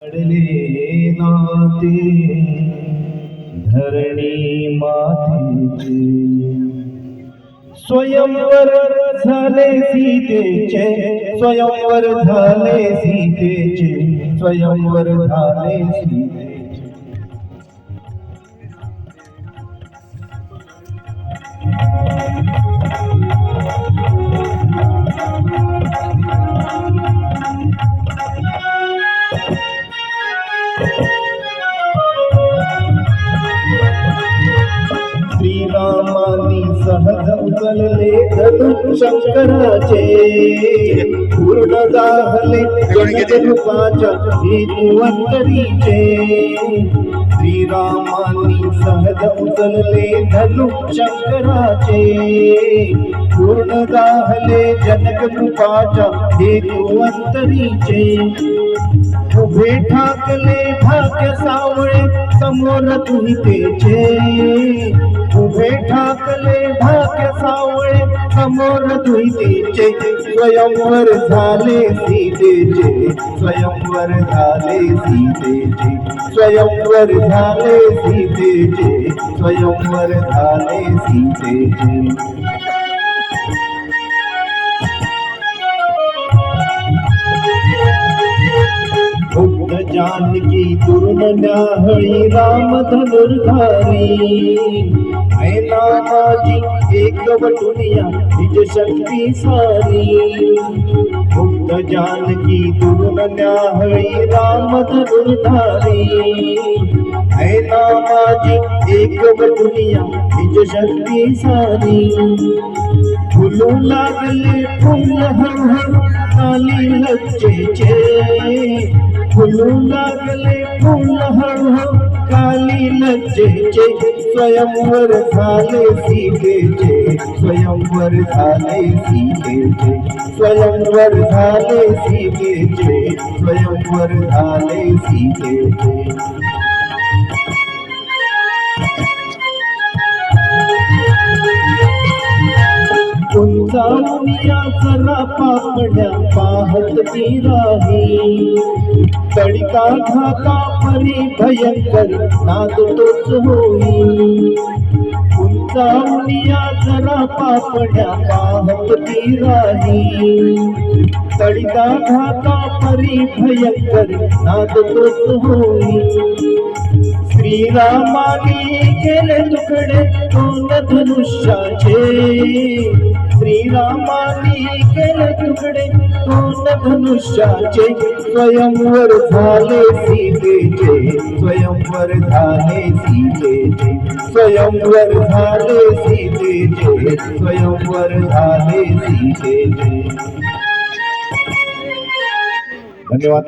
घडले नाते धरणी मातेचे, स्वयंवर झाले सीतेचे, स्वयंवर झाले सीतेचे, स्वयंवर झाले सीतेचे. श्रीरामानी सहज उचलले धनु शंकराचे, पूर्ण दाहले गणरूपाच्या हेतुअंतरीचे. श्रीरामानी सहज उचलले धनु शंकराचे, पूर्ण दाहले जनकरूपाच्या हेतुअंतरीचे. उभे ठाकले भाग्य सावळे समोर तुहितेचे, उभे ठाकले भाग्य सावळे समोर तुहितेचे. स्वयंवर झाले सीतेचे, स्वयंवर झाले सीतेचे, स्वयंवर झाले सीतेचे, स्वयंवर झाले सीतेचे. भक्त जानकी दुर्न न्याहळी राम धनुर्धारी, ऐना माझी एक वटुनिया निज शक्ती सारी. भक्त जानकी दुर्न न्याहळी राम धनुर्धारी, ऐना माझी एक वटुनिया निज शक्ती सारी. फुलू लागले फुल हळूहळू काली लज्जेचे, फुलू लागले फुल हळूहळू काली लज्जेचे. स्वयंवर झाले सीतेचे, स्वयंवर झाले सीतेचे, स्वयंवर झाले सीतेचे, स्वयंवर झाले सीतेचे. उंचावूया जरा पापड्या पाहत ती राही, तडिका घाता परी भयंकर नाद तोच होई. उंचावूया जरा पापड्या पाहत ती राही, तडिका घाता परी भयंकर नाद तोच होई. श्रीरामानी केले तुकडे दोन धनुष्याचे, श्रीरामानी केले तुकडे दोन धनुष्याचे. स्वयंवर झाले सीतेचे, स्वयंवर झाले सीतेचे, स्वयंवर झाले सीतेचे, स्वयंवर झाले सीतेचे. धन्यवाद.